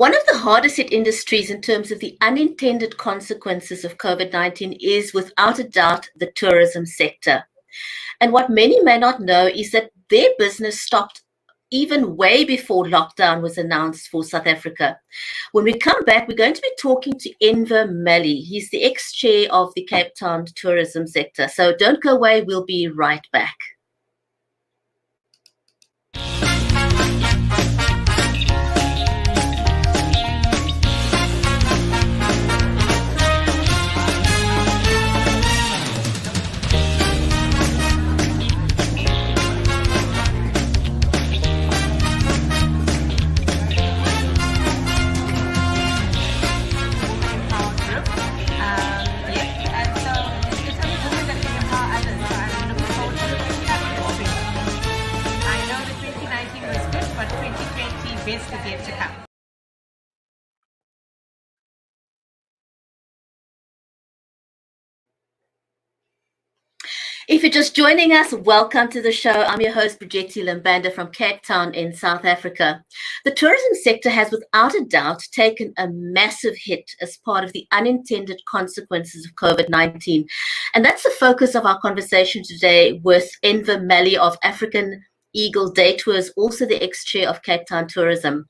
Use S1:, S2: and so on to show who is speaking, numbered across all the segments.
S1: One of the hardest hit industries in terms of the unintended consequences of COVID-19 is, without a doubt, the tourism sector. And what many may not know is that their business stopped even way before lockdown was announced for South Africa. When we come back, we're going to be talking to Enver Mally. He's the ex-chair of the Cape Town tourism sector. So don't go away, we'll be right back. If you're just joining us, welcome to the show. I'm your host, Bridgetti Lambanda from Cape Town in South Africa. The tourism sector has without a doubt taken a massive hit as part of the unintended consequences of COVID-19. And that's the focus of our conversation today with Enver Mally of African Eagle DayTours, also the ex-chair of Cape Town Tourism.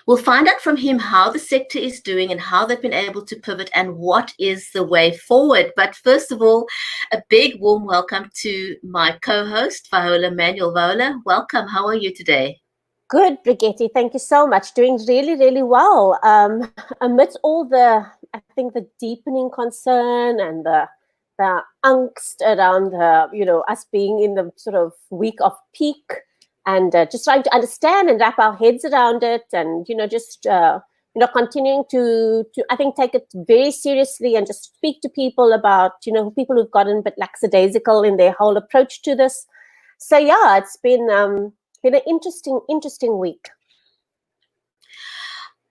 S1: We'll find out from him how the sector is doing and how they've been able to pivot and what is the way forward. But first of all, a big warm welcome to my co-host, Viola Manuel. Viola, welcome. How are you today?
S2: Good, Brigitte. Thank you so much. Doing really, really well. Amidst all the, I think, the deepening concern and the angst around, us being in the sort of week of peak, and just trying to understand and wrap our heads around it, and continuing to I think take it very seriously and just speak to people about people who've gotten a bit lackadaisical in their whole approach to this. So yeah, it's been an interesting week.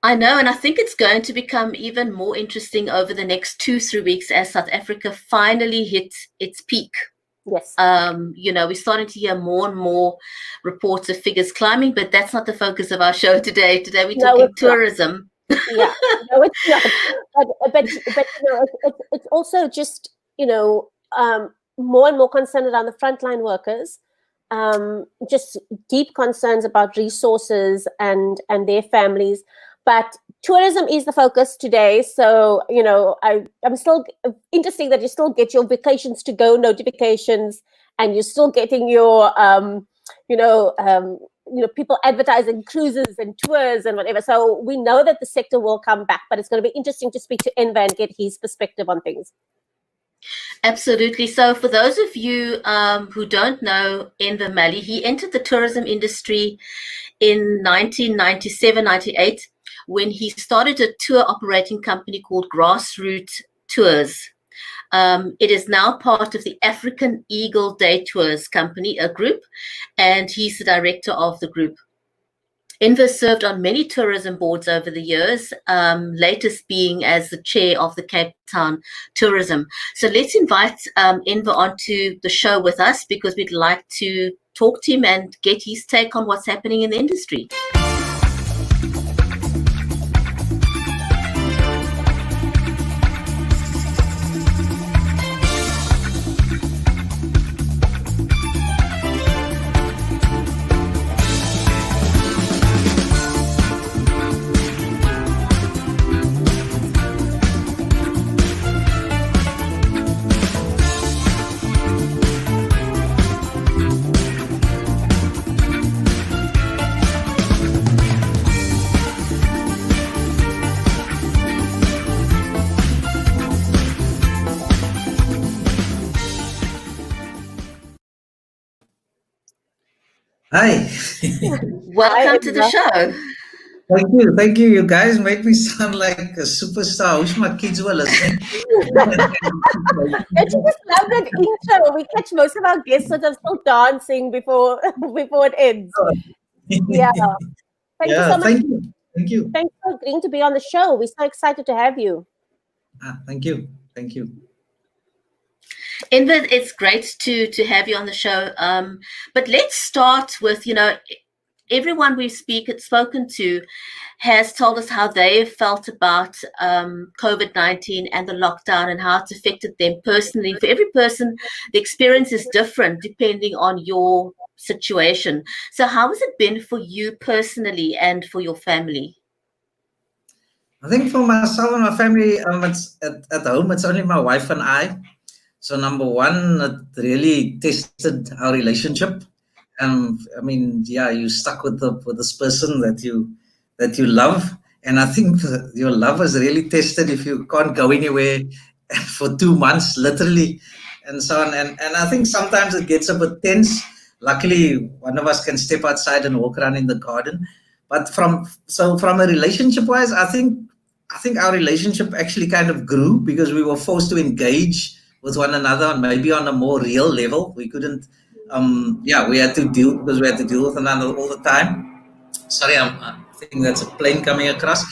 S1: I know, and I think it's going to become even more interesting over the next 2-3 weeks as South Africa finally hits its peak.
S2: Yes.
S1: We're starting to hear more and more reports of figures climbing, but that's not the focus of our show today. Today we're talking tourism.
S2: Yeah, no, it's not. But it's also just more and more concern around the frontline workers. Just deep concerns about resources and their families. But tourism is the focus today. So, I'm still interesting that you still get your vacations to go notifications, and you're still getting your, people advertising cruises and tours and whatever. So we know that the sector will come back, but it's going to be interesting to speak to Enver and get his perspective on things.
S1: Absolutely. So for those of you who don't know Enver Mally, he entered the tourism industry in 1997-98 when he started a tour operating company called Grassroute Tours. It is now part of the African Eagle DayTours company, a group, and he's the director of the group. Enver served on many tourism boards over the years, latest being as the chair of the Cape Town Tourism. So let's invite Enver onto the show with us, because we'd like to talk to him and get his take on what's happening in the industry.
S3: Hi.
S1: Welcome to the show.
S3: Thank you. You guys make me sound like a superstar. I wish my kids were listening.
S2: Don't you just love that intro? We catch most of our guests sort of still dancing before it ends. Yeah. Thank you so much.
S3: Thank you.
S2: Thanks for agreeing to be on the show. We're so excited to have you.
S3: Thank you.
S1: Enver, it's great to have you on the show. But let's start with, everyone we've spoken to has told us how they have felt about COVID-19 and the lockdown and how it's affected them personally. For every person, the experience is different depending on your situation. So how has it been for you personally and for your family?
S3: I think for myself and my family, it's at home, it's only my wife and I. So number one, it really tested our relationship. I mean, yeah, you stuck with this person that you love, and I think your love is really tested if you can't go anywhere for 2 months, literally, and so on. And I think sometimes it gets a bit tense. Luckily, one of us can step outside and walk around in the garden. But from a relationship wise, I think our relationship actually kind of grew because we were forced to engage with one another and maybe on a more real level. We couldn't, we had to deal with one another all the time. Sorry, I think that's a plane coming across.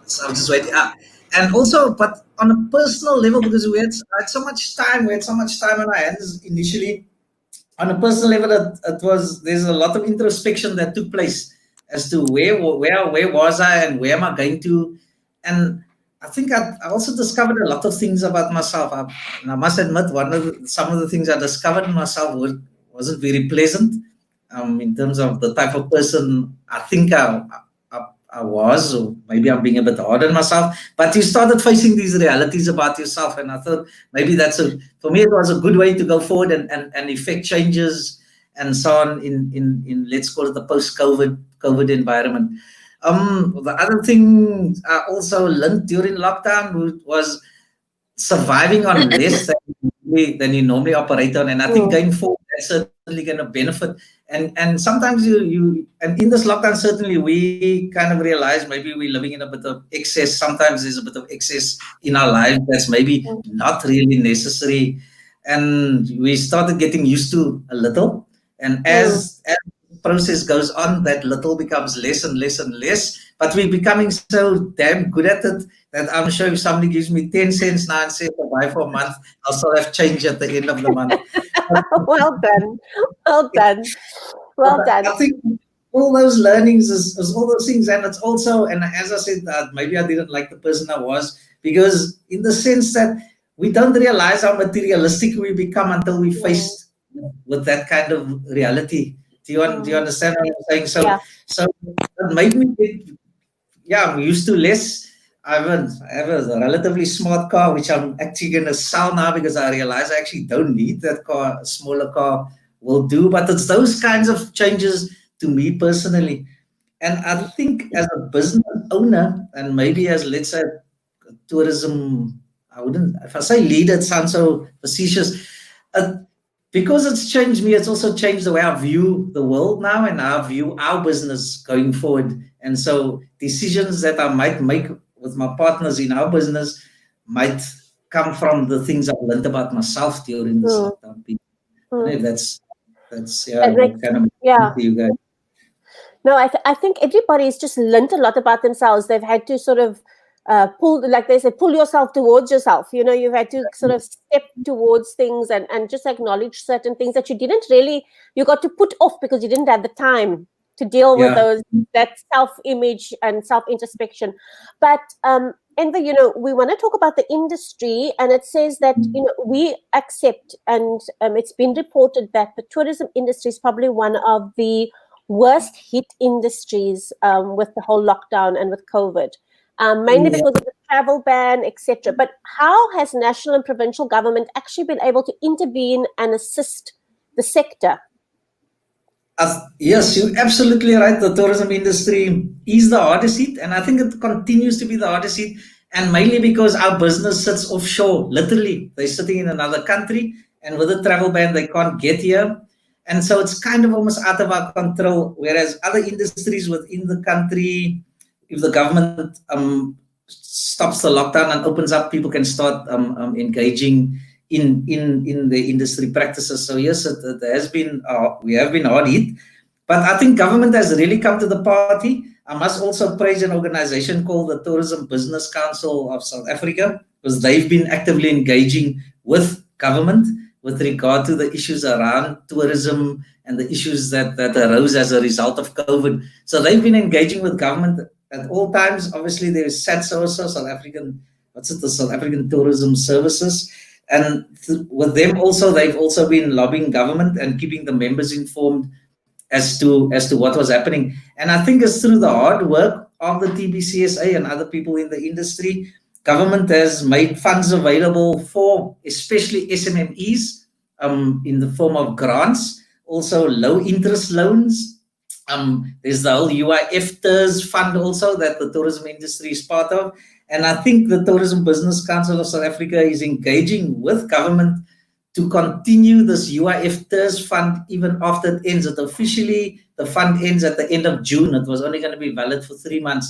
S3: So I'm just waiting. And also, but on a personal level, because we had so much time, on our hands initially. On a personal level, there's a lot of introspection that took place as to where was I and where am I going to, and I think I also discovered a lot of things about myself. And I must admit, some of the things I discovered in myself wasn't very pleasant, in terms of the type of person I think I was, or maybe I'm being a bit hard on myself. But you started facing these realities about yourself, and I thought maybe for me it was a good way to go forward and effect changes and so on in let's call it the post-COVID environment. The other thing I also learned during lockdown was surviving on less than you normally operate on, and I think going forward that's certainly going to benefit. And sometimes and in this lockdown, certainly we kind of realize maybe we're living in a bit of excess. Sometimes there's a bit of excess in our lives that's maybe not really necessary, and we started getting used to a little. And as the process goes on, that little becomes less and less and less. But we're becoming so damn good at it that I'm sure if somebody gives me 10 cents now and says to buy for a month, I'll still have change at the end of the month.
S2: Well done. Well done. Well done.
S3: I think all those learnings is all those things. And it's also, and as I said, maybe I didn't like the person I was, because in the sense that we don't realize how materialistic we become until we faced with that kind of reality. Do you understand what I'm saying? So it made me I'm used to less. I have a relatively smart car, which I'm actually going to sell now because I realize I actually don't need that car. A smaller car will do. But it's those kinds of changes to me personally. And I think as a business owner, and maybe as, let's say, tourism, if I say leader, it sounds so facetious. Because it's changed me, it's also changed the way I view the world now and how I view our business going forward. And so decisions that I might make with my partners in our business might come from the things I've learned about myself during this lockdown period. That's kind of you guys.
S2: No, I think everybody's just learned a lot about themselves. They've had to sort of pull, like they say, pull yourself towards yourself. You've had to sort of step towards things and just acknowledge certain things that you got to put off because you didn't have the time to deal with that self-image and self-introspection. But Enver, we want to talk about the industry, and it says that we accept, and it's been reported that the tourism industry is probably one of the worst hit industries with the whole lockdown and with COVID. Mainly because of the travel ban, etc. But how has national and provincial government actually been able to intervene and assist the sector?
S3: Yes, you're absolutely right. The tourism industry is the hardest hit, and I think it continues to be the hardest hit, and mainly because our business sits offshore. Literally, they're sitting in another country, and with the travel ban, they can't get here. And so it's kind of almost out of our control, whereas other industries within the country, if the government stops the lockdown and opens up, people can start engaging in the industry practices. So yes, it has been we have been hard hit, but I think government has really come to the party. I must also praise an organization called the Tourism Business Council of South Africa, because they've been actively engaging with government with regard to the issues around tourism and the issues that arose as a result of COVID. So they've been engaging with government at all times. Obviously, there is SATSA also, the South African Tourism Services. And with them also, they've also been lobbying government and keeping the members informed as to what was happening. And I think it's through the hard work of the TBCSA and other people in the industry, government has made funds available for especially SMMEs in the form of grants, also low interest loans. There's the whole UIF Tours fund also that the tourism industry is part of. And I think the Tourism Business Council of South Africa is engaging with government to continue this UIF Tours fund even after it ends. It officially, the fund ends at the end of June. It was only going to be valid for 3 months.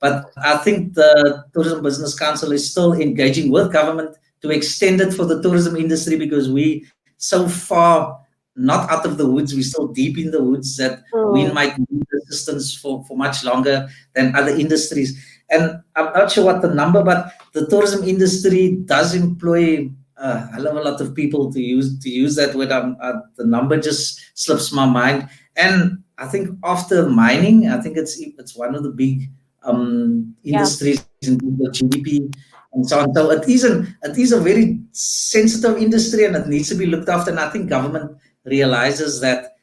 S3: But I think the Tourism Business Council is still engaging with government to extend it for the tourism industry, because we so far not out of the woods, we're still deep in the woods, that we might need assistance for much longer than other industries. And I'm not sure what the number, but the tourism industry does employ a hell of a lot of people, to use that word. The number just slips my mind. And I think after mining, I think it's one of the big industries in the GDP and so on. So it is a very sensitive industry, and it needs to be looked after. And I think government realizes that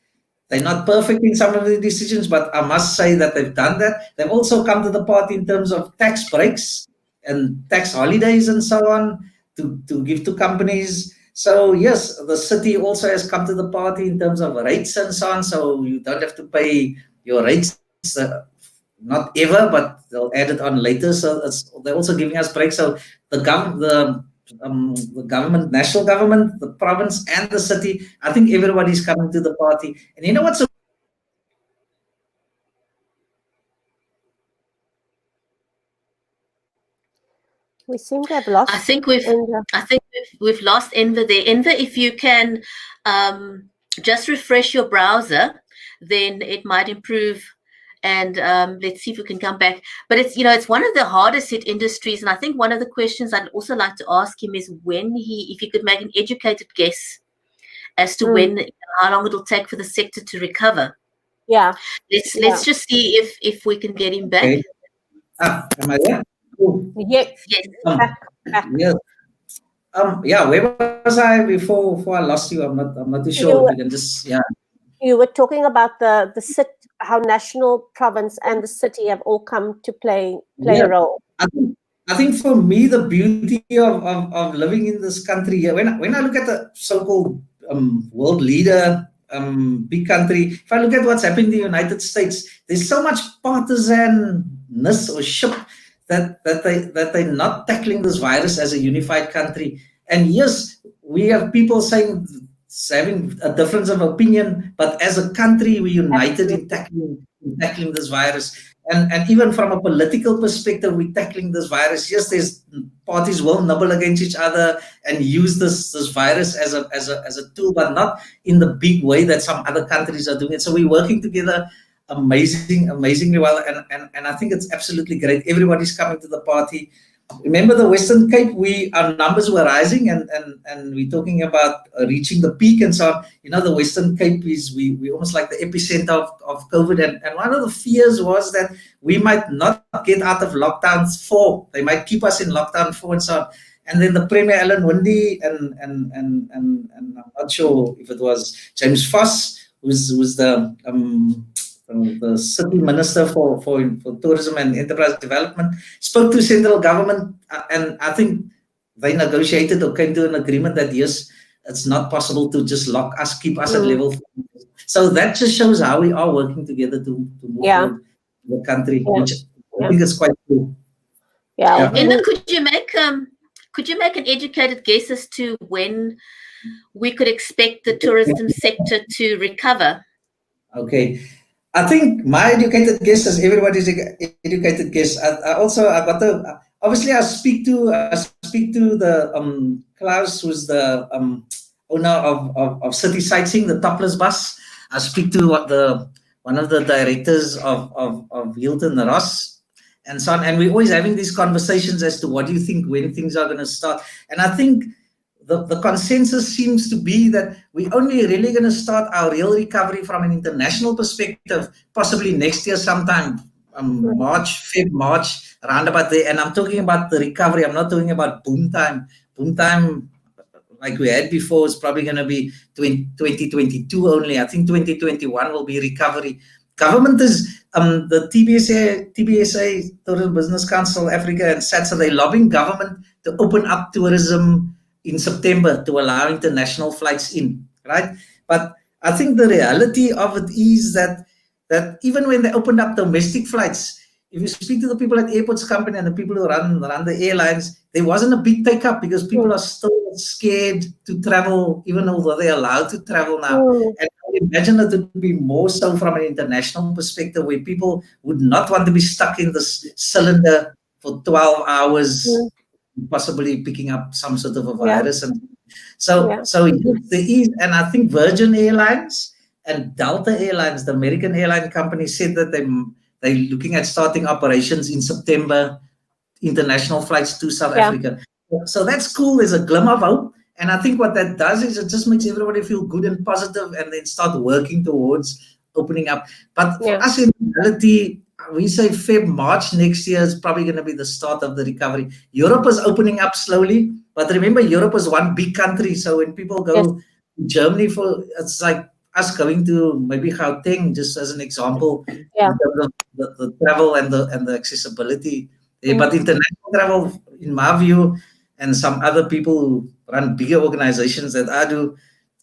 S3: they're not perfect in some of the decisions, but I must say that they've done that. They've also come to the party in terms of tax breaks and tax holidays and so on to give to companies. So yes, the city also has come to the party in terms of rates and so on. So you don't have to pay your rates, not ever, but they'll add it on later. So they're also giving us breaks. So the government, national government, the province and the city, I think everybody's coming to the party. And you know what's
S2: we seem to have lost.
S1: I think we've lost Enver there. Enver, if you can just refresh your browser, then it might improve. And let's see if we can come back. But it's one of the hardest hit industries. And I think one of the questions I'd also like to ask him is if he could make an educated guess as to how long it'll take for the sector to recover.
S2: Yeah.
S1: Let's just see if we can get him back.
S3: Okay. Am I there? Cool.
S2: Yes.
S3: Back. Yes. Where was I before I lost you? I'm not too sure. You can just
S2: You were talking about the city, how national, province, and the city have all come to play a role.
S3: I think for me, the beauty of living in this country, when I look at the so-called world leader, big country, if I look at what's happened in the United States, there's so much partisanness or ship that they're not tackling this virus as a unified country. And yes, we have people saying, having a difference of opinion, but as a country, we're united in tackling this virus. And even from a political perspective, we're tackling this virus. Yes, there's parties will nibble against each other and use this virus as a tool, but not in the big way that some other countries are doing it. So we're working together amazingly well, and I think it's absolutely great. Everybody's coming to the party. Remember the Western Cape, our numbers were rising, and we're talking about reaching the peak and so on. The Western Cape is we almost like the epicenter of COVID, and one of the fears was that we might not get out of lockdown 4. They might keep us in lockdown 4 and so on. And then the Premier Alan Winde and I'm not sure if it was James Foss, who's the city minister for tourism and enterprise development, spoke to central government, and I think they negotiated or came to an agreement that yes, it's not possible to just lock us, keep us at level 4. So that just shows how we are working together to move forward the country, which I think is quite cool.
S1: Enver, could you make an educated guess as to when we could expect the tourism sector to recover?
S3: Okay. I think my educated guess is everybody's educated guess. Obviously I speak to the Klaus, who's the owner of City Sightseeing, the topless bus. I speak to one of the directors of Hilton Ross and so on, and we're always having these conversations as to what do you think when things are going to start. And I think the consensus seems to be that we're only really going to start our real recovery from an international perspective, possibly next year sometime, March, round about there. And I'm talking about the recovery. I'm not talking about boom time. Boom time, like we had before, is probably going to be 2022 only. I think 2021 will be recovery. Government is, the TBSA, Tourism Business Council Africa and SATSA, they're lobbying government to open up tourism in September to allow international flights in, right? But I think the reality of it is that even when they opened up domestic flights, if you speak to the people at Airports Company and the people who run the airlines, there wasn't a big take up because people are still scared to travel, even though they're allowed to travel now. And I imagine that it would be more so from an international perspective, where people would not want to be stuck in this cylinder for 12 hours, possibly picking up some sort of a virus. And so there is, and I think Virgin Airlines and Delta Airlines, the American airline company, said that they're looking at starting operations in September, international flights to South Africa. So that's cool. There's a glimmer of hope. And I think what that does is it just makes everybody feel good and positive and then start working towards opening up. But for us in reality, we say March next year is probably going to be the start of the recovery. Europe is opening up slowly. But remember, Europe is one big country. So when people go to Germany, it's like us going to maybe Gauteng, just as an example, in terms of the travel and the accessibility. But international travel, in my view, and some other people who run bigger organizations that I do,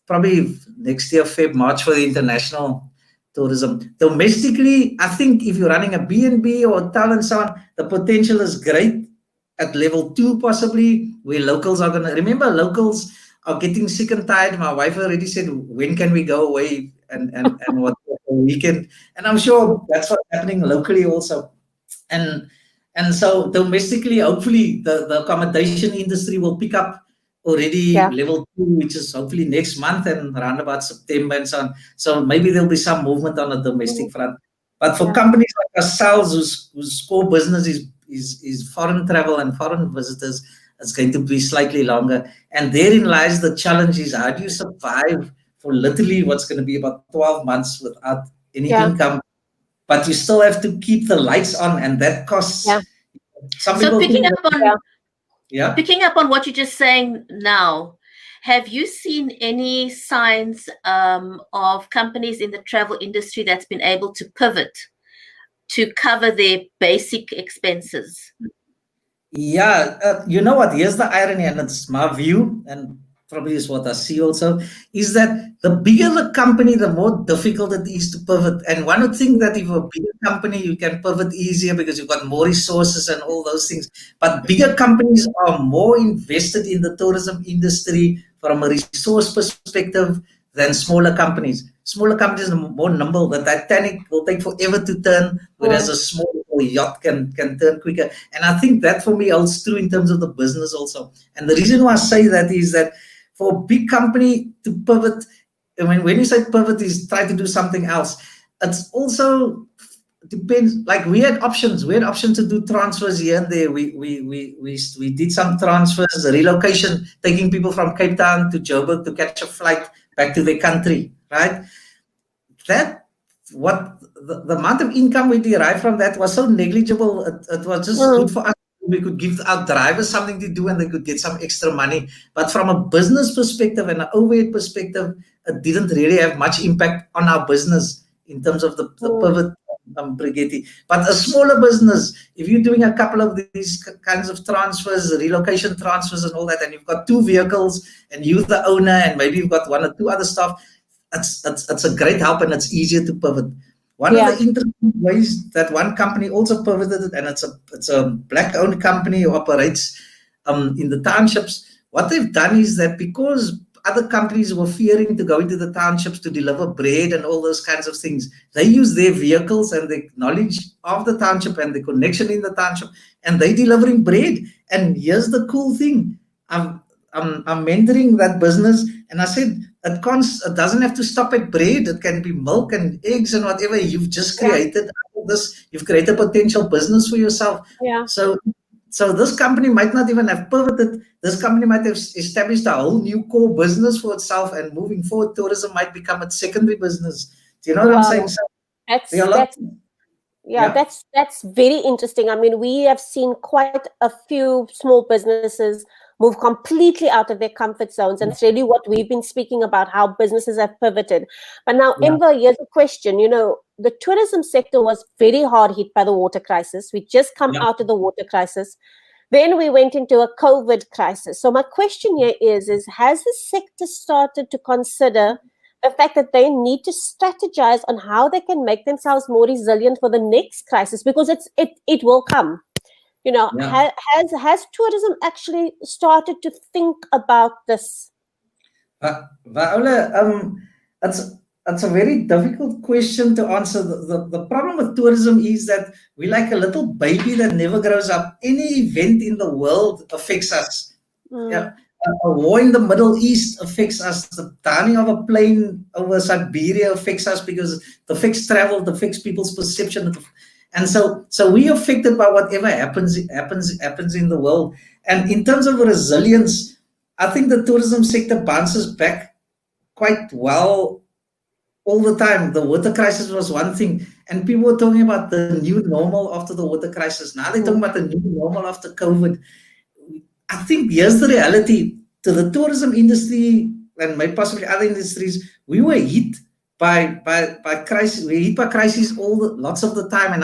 S3: probably next year, March for the international tourism. Domestically, I think if you're running a B&B or hotel and so on, the potential is great at level 2, possibly, where locals are going to, remember, locals are getting sick and tired. My wife already said, when can we go away and what weekend? And I'm sure that's what's happening locally also. And so domestically, hopefully the accommodation industry will pick up already level 2, which is hopefully next month and around about September and so on. So maybe there'll be some movement on the domestic front. But for companies like ourselves, whose core business is foreign travel and foreign visitors, it's going to be slightly longer. And therein lies the challenge: is how do you survive for literally what's going to be about 12 months without any income? But you still have to keep the lights on, and that costs.
S1: So picking up on what you're just saying now, have you seen any signs of companies in the travel industry that's been able to pivot to cover their basic expenses?
S3: Yeah, you know what? Here's the irony, and it's my view, and probably is what I see also, is that the bigger the company, the more difficult it is to pivot. And one would think that if you're a bigger company, you can pivot easier because you've got more resources and all those things. But bigger companies are more invested in the tourism industry from a resource perspective than smaller companies. Smaller companies are more nimble. The Titanic will take forever to turn, whereas a small yacht can turn quicker. And I think that for me holds true in terms of the business also. And the reason why I say that is that for a big company to pivot, when you say pivot is try to do something else, it's also depends. Like we had options to do transfers here and there. We did some transfers, relocation, taking people from Cape Town to Joburg to catch a flight back to their country, right? The amount of income we derived from that was so negligible. It was just good for us. We could give our drivers something to do and they could get some extra money. But from a business perspective and an overhead perspective, it didn't really have much impact on our business in terms of the pivot, Brigitte. But a smaller business, if you're doing a couple of these kinds of transfers, relocation transfers and all that, and you've got 2 vehicles and you're the owner and maybe you've got 1 or 2 other staff, it's a great help and it's easier to pivot. One of the interesting ways that one company also pivoted, and it's a black-owned company who operates in the townships. What they've done is that because other companies were fearing to go into the townships to deliver bread and all those kinds of things, they use their vehicles and the knowledge of the township and the connection in the township, and they're delivering bread. And here's the cool thing: I'm mentoring that business, and I said, it doesn't have to stop at bread. It can be milk and eggs and whatever. You've just created this. You've created a potential business for yourself. So So this company might not even have pivoted. This company might have established a whole new core business for itself, and moving forward, tourism might become its secondary business. Do you know what I'm saying? So there are a lot.
S2: Yeah, that's very interesting. I mean, we have seen quite a few small businesses move completely out of their comfort zones, and it's really what we've been speaking about, how businesses have pivoted. But now, Enver, here's a question. You know, the tourism sector was very hard hit by the water crisis. We just come out of the water crisis. Then we went into a COVID crisis. So my question here is has the sector started to consider the fact that they need to strategize on how they can make themselves more resilient for the next crisis, because it will come. You know, has tourism actually started to think about this?
S3: Viola, it's a very difficult question to answer. The problem with tourism is that we're like a little baby that never grows up. Any event in the world affects us. Yeah. A war in the Middle East affects us. The downing of a plane over Siberia affects us because it affects travel, it affects people's perception, and so we are affected by whatever happens in the world. And in terms of resilience, I think the tourism sector bounces back quite well all the time. The water crisis was one thing, and people were talking about the new normal after the water crisis. Now they're talking about the new normal after COVID. I think here's the reality. To the tourism industry and maybe possibly other industries, we were hit by crisis. We hit by crises lots of the time. And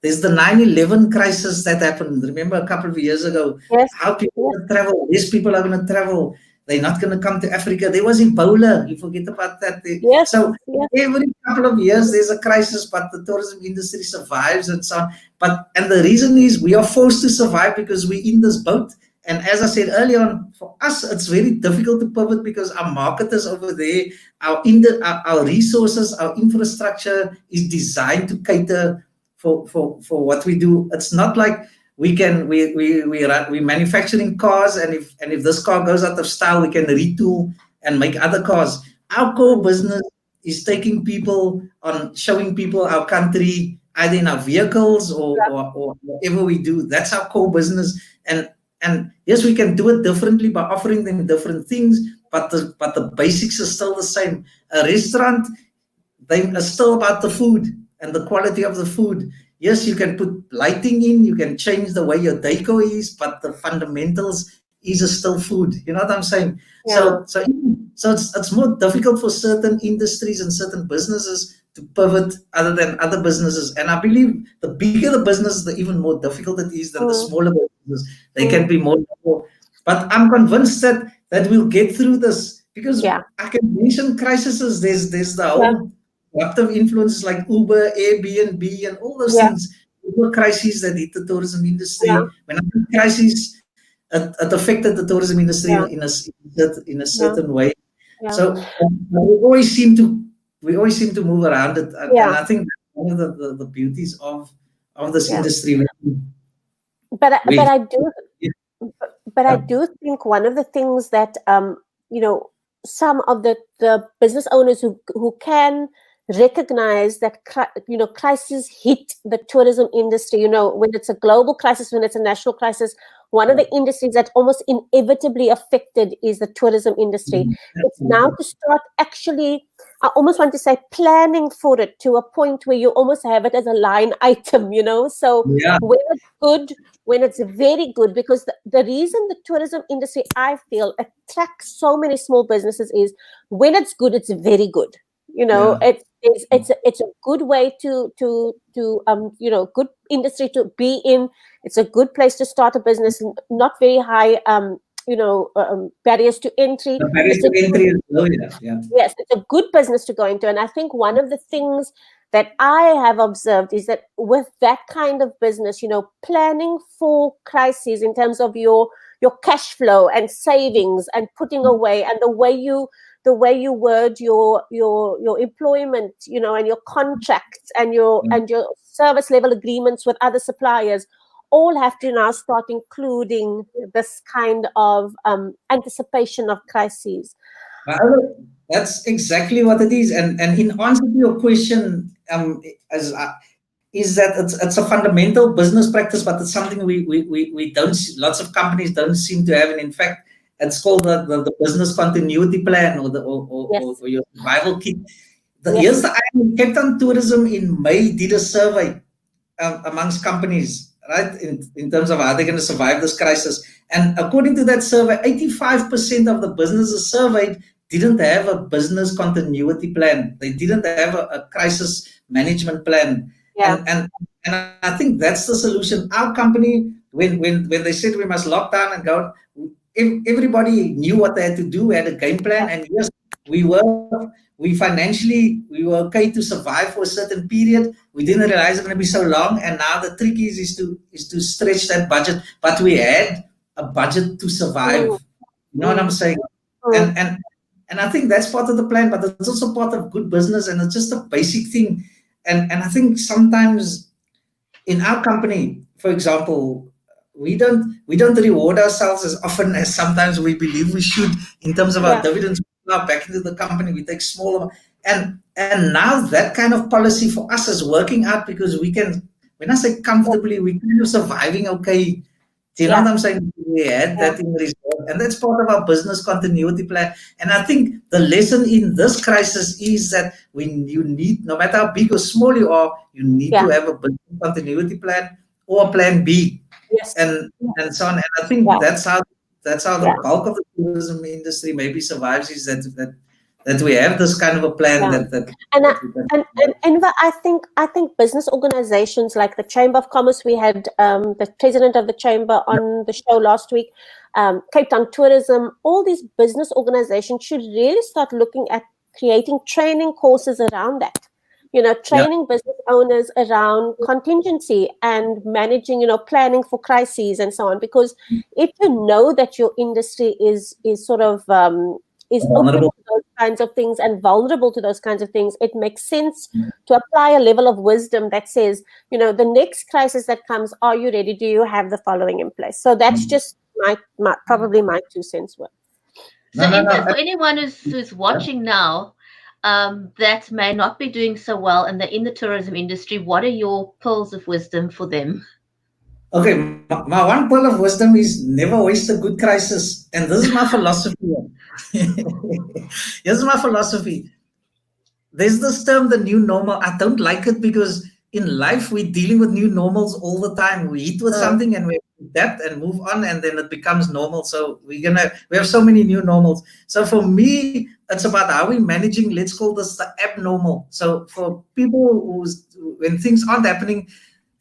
S3: there's the 9/11 crisis that happened. Remember a couple of years ago, how people are going to travel. Yes, people are going to travel. They're not going to come to Africa. There was Ebola. You forget about that. So every couple of years there's a crisis, but the tourism industry survives and so on. And the reason is we are forced to survive because we're in this boat. And as I said earlier on, for us, it's very difficult to pivot because our marketers over there, our resources, our infrastructure is designed to cater for what we do. It's not like we're manufacturing cars, and if this car goes out of style, we can retool and make other cars. Our core business is taking people on, showing people our country, either in our vehicles or whatever we do. That's our core business. And yes, we can do it differently by offering them different things, but the basics are still the same. A restaurant, they are still about the food and the quality of the food. Yes, you can put lighting in, you can change the way your decor is, but the fundamentals is still food. You know what I'm saying? So it's more difficult for certain industries and certain businesses to pivot other than other businesses. And I believe the bigger the business, the even more difficult it is than the smaller business. They can be more. But I'm convinced that we'll get through this, because I can mention crises. There's the whole disruptive influences like Uber, Airbnb, and all those things. Were crises that hit the tourism industry. When I mean crises, it affected the tourism industry in a certain way. So we always seem to move around it, and I think that's one of the beauties of this industry.
S2: But I do think one of the things that some of the business owners who can recognize that crises hit the tourism industry. When it's a global crisis, when it's a national crisis, one of the industries that almost inevitably affected is the tourism industry. It's now to start actually, I almost want to say, planning for it to a point where you almost have it as a line item, So when it's good, when it's very good, because the reason the tourism industry, I feel, attracts so many small businesses is when it's good, it's very good. It's a good way to good industry to be in. It's a good place to start a business. Not very high barriers to entry.
S3: The barriers to entry is low,
S2: Yes, it's a good business to go into. And I think one of the things that I have observed is that with that kind of business, planning for crises in terms of your cash flow and savings and putting away, and the way you word your employment, and your contracts and your service level agreements with other suppliers, all have to now start including this kind of anticipation of crises.
S3: That's exactly what it is. And in answer to your question, is that it's a fundamental business practice, but it's something we don't see, lots of companies don't seem to have. And in fact, it's called the business continuity plan, or or your survival kit. Here's the irony. Cape Town Tourism in May did a survey amongst companies, right, in terms of how they're going to survive this crisis. And according to that survey, 85% of the businesses surveyed didn't have a business continuity plan. They didn't have a crisis management plan. And I think that's the solution. Our company, when they said we must lock down and go, everybody knew what they had to do. We had a game plan, and yes, we financially were okay to survive for a certain period. We didn't realize it's going to be so long, and now the trick is to stretch that budget. But we had a budget to survive. You know what I'm saying? And I think that's part of the plan, but it's also part of good business, and it's just a basic thing. And I think sometimes in our company, for example, we don't reward ourselves as often as sometimes we believe we should in terms of our dividends. Back into the company, we take smaller, and now that kind of policy for us is working out, because we can, when I say comfortably, we kind of surviving okay. Do you know what I'm saying? We had that in reserve, and that's part of our business continuity plan. And I think the lesson in this crisis is that you need, no matter how big or small you are, you need to have a business continuity plan or a plan B, and so on. And I think that's how the bulk of the tourism industry maybe survives, is that we have this kind of a plan
S2: and Enver, I think business organizations like the Chamber of Commerce, we had the president of the chamber on the show last week, Cape Town Tourism, all these business organizations should really start looking at creating training courses around that. Training business owners around contingency and managing, planning for crises and so on. Because if you know that your industry is sort of is open to those kinds of things and vulnerable to those kinds of things, it makes sense to apply a level of wisdom that says, the next crisis that comes, are you ready? Do you have the following in place? So that's just probably my 2 cents worth.
S1: So for anyone who's watching now, that may not be doing so well and they're in the tourism industry, what are your pearls of wisdom for them?
S3: Okay, my one pearl of wisdom is never waste a good crisis. And this is my philosophy. This is my philosophy. There's this term, the new normal. I don't like it, because in life we're dealing with new normals all the time. We hit with something and we adapt and move on, and then it becomes normal. So we have so many new normals. So for me, it's about how we're managing, let's call this the abnormal. So for people when things aren't happening,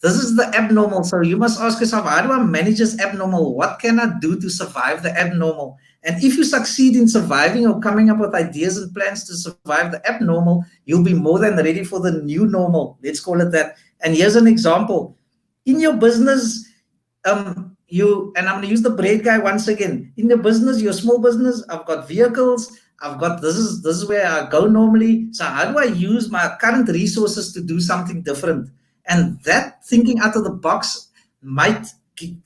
S3: this is the abnormal. So you must ask yourself, how do I manage this abnormal? What can I do to survive the abnormal? And if you succeed in surviving or coming up with ideas and plans to survive the abnormal, you'll be more than ready for the new normal. Let's call it that. And here's an example. In your business, and I'm going to use the bread guy once again. In your business, your small business, I've got vehicles. I've got, this is where I go normally. So how do I use my current resources to do something different? And that thinking out of the box might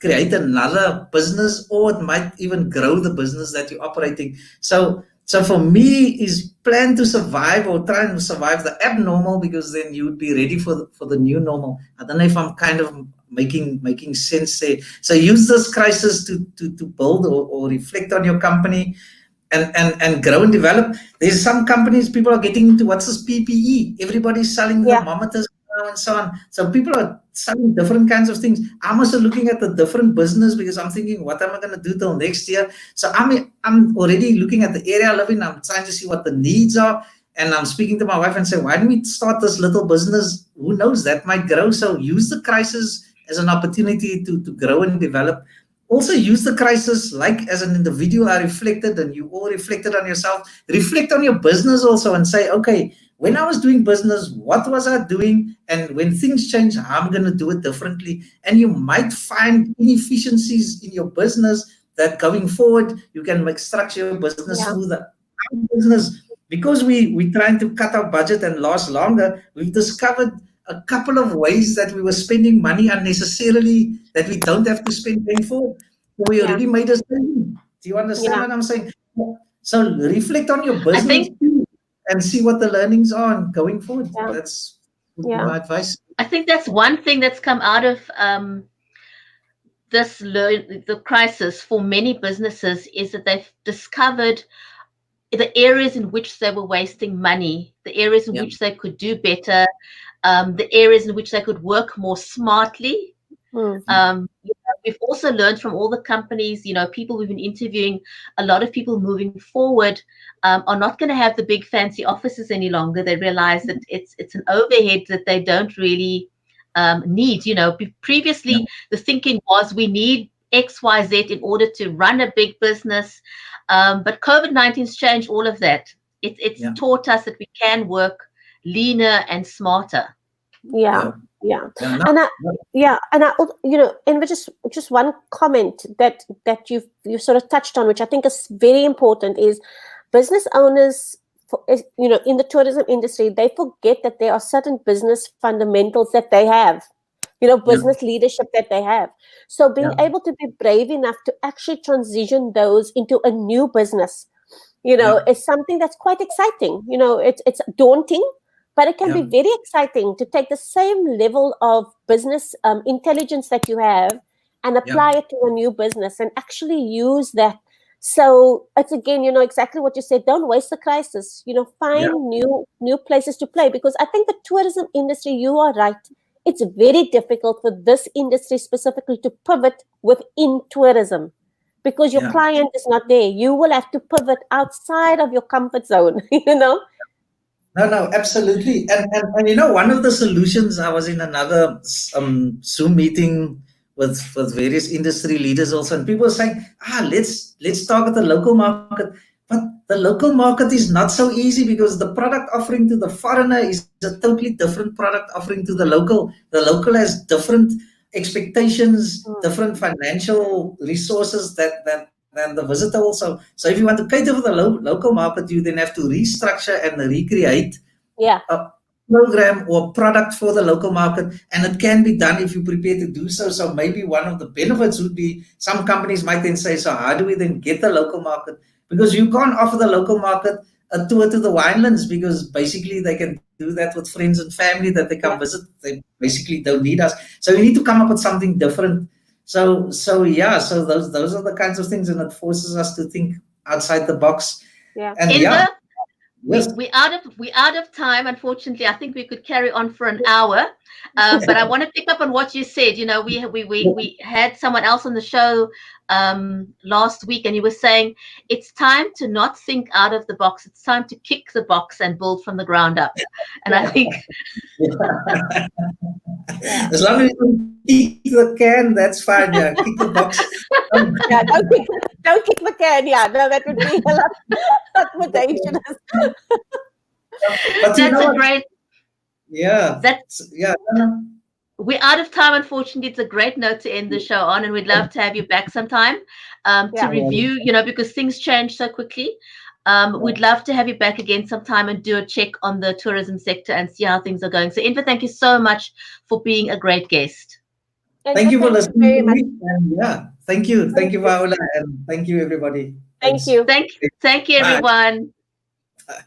S3: create another business, or it might even grow the business that you're operating. So for me, is plan to survive, or try and survive the abnormal, because then you would be ready for the new normal. I don't know if I'm kind of making sense there. So use this crisis to build or reflect on your company and grow and develop. There's some companies, people are getting into what's this PPE. Everybody's selling thermometers and so on. So people are selling different kinds of things. I'm also looking at the different business, because I'm thinking, what am I going to do till next year? So I'm already looking at the area I live in. I'm trying to see what the needs are. And I'm speaking to my wife and say, why don't we start this little business? Who knows, that might grow. So use the crisis as an opportunity to grow and develop. Also use the crisis, like as an individual, I reflected, and you all reflected on yourself. Reflect on your business also and say, okay, when I was doing business, what was I doing? And when things change, how I'm going to do it differently. And you might find inefficiencies in your business that going forward, you can structure your business smoother. Our business, because we're trying to cut our budget and last longer, we've discovered a couple of ways that we were spending money unnecessarily that we don't have to spend going forward. So we already made a saving. Do you understand what I'm saying? So reflect on your business and see what the learnings are going forward. That's would be my advice.
S1: I think that's one thing that's come out of the crisis for many businesses, is that they've discovered the areas in which they were wasting money, the areas in which they could do better, the areas in which they could work more smartly. We've also learned from all the companies, people we've been interviewing, a lot of people moving forward are not going to have the big fancy offices any longer. They realize that it's an overhead that they don't really need. Previously the thinking was we need X, Y, Z in order to run a big business. But COVID-19's changed all of that. It's taught us that we can work leaner and smarter.
S2: And Enver, just one comment that you sort of touched on, which I think is very important, is business owners, in the tourism industry, they forget that there are certain business fundamentals that they have, business leadership that they have. So being able to be brave enough to actually transition those into a new business, is something that's quite exciting. It's daunting, but it can be very exciting to take the same level of business intelligence that you have and apply it to a new business and actually use that. So it's again, exactly what you said. Don't waste the crisis. Find new places to play, because I think the tourism industry, you are right, it's very difficult for this industry specifically to pivot within tourism, because your client is not there. You will have to pivot outside of your comfort zone. No,
S3: absolutely. And one of the solutions, I was in another Zoom meeting with various industry leaders also, and people were saying, let's target the local market. But the local market is not so easy, because the product offering to the foreigner is a totally different product offering to the local. The local has different expectations, different financial resources than the visitor also. So if you want to cater for the local market, you then have to restructure and recreate a program or product for the local market, and it can be done if you prepare to do so. So maybe one of the benefits would be, some companies might then say, so how do we then get the local market? Because you can't offer the local market a tour to the winelands, because basically they can do that with friends and family that they come visit. They basically don't need us. So you need to come up with something different. So those are the kinds of things, and it forces us to think outside the box. And
S1: we're out of time, unfortunately. I think we could carry on for an hour, but I want to pick up on what you said. We had someone else on the show last week, and he was saying it's time to not think out of the box. It's time to kick the box and build from the ground up. And I think
S3: as long as you don't kick the can, that's fine. Kick the box.
S2: Don't kick the can. That would be a lot more dangerous.
S3: But
S1: that's a great.
S3: No.
S1: We're out of time, unfortunately. It's a great note to end the show on, and we'd love to have you back sometime to review, because things change so quickly. We'd love to have you back again sometime and do a check on the tourism sector and see how things are going. So, Enver, thank you so much for being a great guest.
S3: Thank you for listening very much. Thank you, Paola, and thank you, everybody.
S2: Thank you.
S1: Thank you, everyone.
S3: Bye.